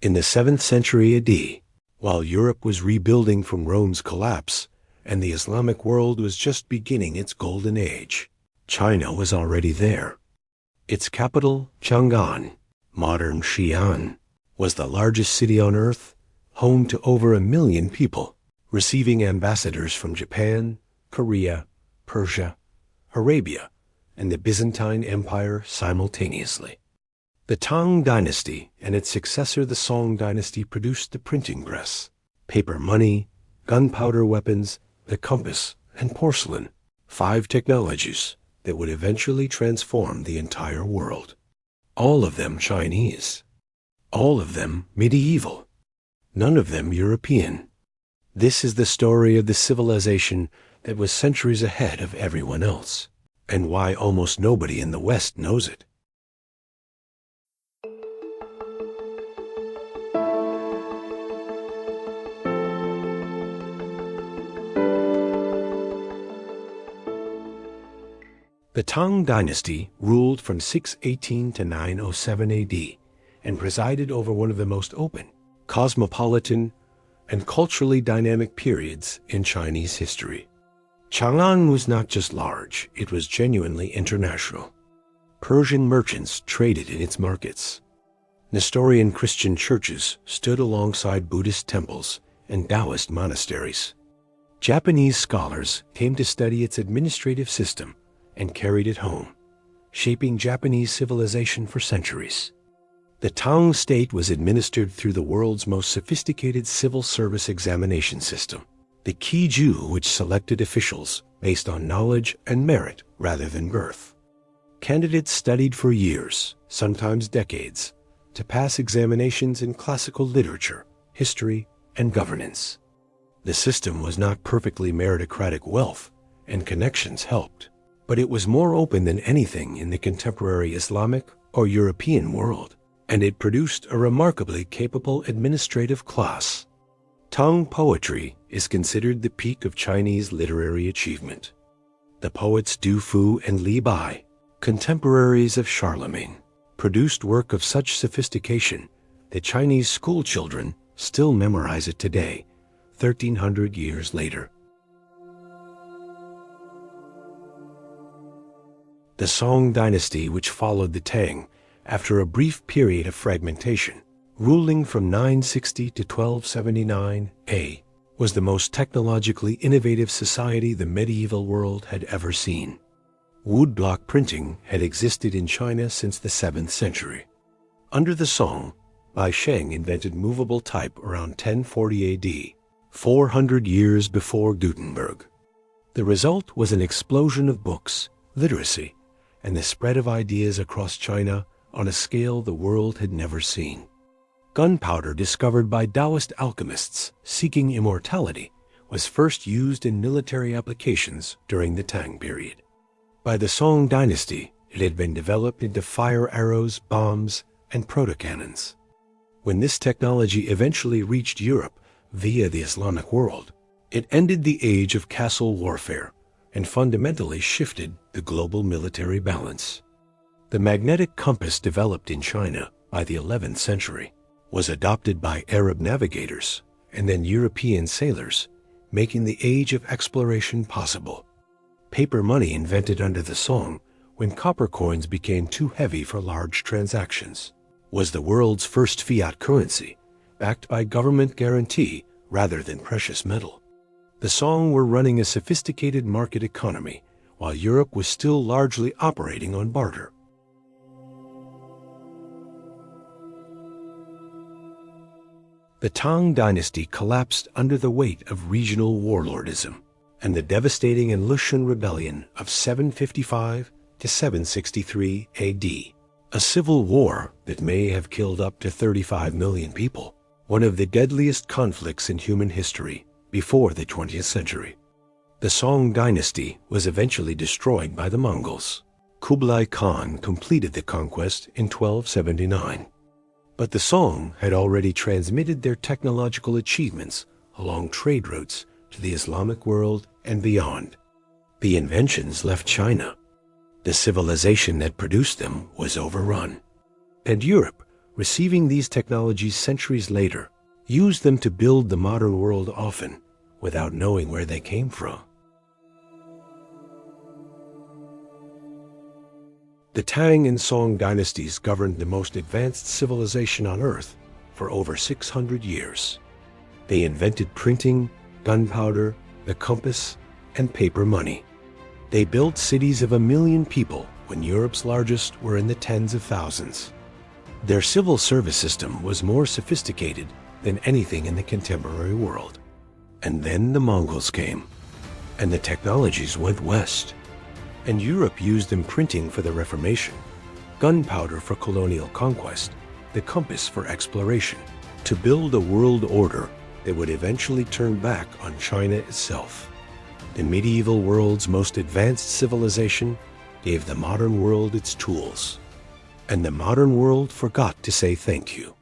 In the 7th century AD, while Europe was rebuilding from Rome's collapse and the Islamic world was just beginning its golden age, China was already there. Its capital, Chang'an, modern Xi'an, was the largest city on earth, home to over 1 million people, receiving ambassadors from Japan, Korea, Persia, Arabia, and the Byzantine Empire simultaneously. The Tang Dynasty and its successor the Song Dynasty produced the printing press, paper money, gunpowder weapons, the compass, and porcelain, 5 technologies that would eventually transform the entire world. All of them Chinese. All of them medieval. None of them European. This is the story of the civilization that was centuries ahead of everyone else, and why almost nobody in the West knows it. The Tang Dynasty ruled from 618 to 907 AD and presided over one of the most open, cosmopolitan, and culturally dynamic periods in Chinese history. Chang'an was not just large, it was genuinely international. Persian merchants traded in its markets. Nestorian Christian churches stood alongside Buddhist temples and Taoist monasteries. Japanese scholars came to study its administrative system and carried it home, shaping Japanese civilization for centuries. The Tang state was administered through the world's most sophisticated civil service examination system, the Qiju, which selected officials based on knowledge and merit rather than birth. Candidates studied for years, sometimes decades, to pass examinations in classical literature, history, and governance. The system was not perfectly meritocratic. Wealth and connections helped, but it was more open than anything in the contemporary Islamic or European world, and it produced a remarkably capable administrative class. Tang poetry is considered the peak of Chinese literary achievement. The poets Du Fu and Li Bai, contemporaries of Charlemagne, produced work of such sophistication that Chinese school children still memorize it today, 1,300 years later. The Song Dynasty, which followed the Tang after a brief period of fragmentation, ruling from 960 to 1279 A, was the most technologically innovative society the medieval world had ever seen. Woodblock printing had existed in China since the 7th century. Under the Song, Bai Sheng invented movable type around 1040 AD, 400 years before Gutenberg. The result was an explosion of books, literacy, and the spread of ideas across China on a scale the world had never seen. Gunpowder, discovered by Taoist alchemists seeking immortality, was first used in military applications during the Tang period. By the Song Dynasty, it had been developed into fire arrows, bombs, and proto-cannons. When this technology eventually reached Europe via the Islamic world, it ended the age of castle warfare and fundamentally shifted the global military balance. The magnetic compass, developed in China by the 11th century, was adopted by Arab navigators and then European sailors, making the age of exploration possible. Paper money, invented under the Song when copper coins became too heavy for large transactions, was the world's first fiat currency, backed by government guarantee rather than precious metal. The Song were running a sophisticated market economy, while Europe was still largely operating on barter. The Tang Dynasty collapsed under the weight of regional warlordism and the devastating Lushan Rebellion of 755 to 763 AD, a civil war that may have killed up to 35 million people, one of the deadliest conflicts in human history before the 20th century. The Song Dynasty was eventually destroyed by the Mongols. Kublai Khan completed the conquest in 1279. But the Song had already transmitted their technological achievements along trade routes to the Islamic world and beyond. The inventions left China. The civilization that produced them was overrun. And Europe, receiving these technologies centuries later, used them to build the modern world, often without knowing where they came from. The Tang and Song dynasties governed the most advanced civilization on Earth for over 600 years. They invented printing, gunpowder, the compass, and paper money. They built cities of 1 million people when Europe's largest were in the tens of thousands. Their civil service system was more sophisticated than anything in the contemporary world. And then the Mongols came, and the technologies went west. And Europe used imprinting for the Reformation, gunpowder for colonial conquest, the compass for exploration, to build a world order that would eventually turn back on China itself. The medieval world's most advanced civilization gave the modern world its tools, and the modern world forgot to say thank you.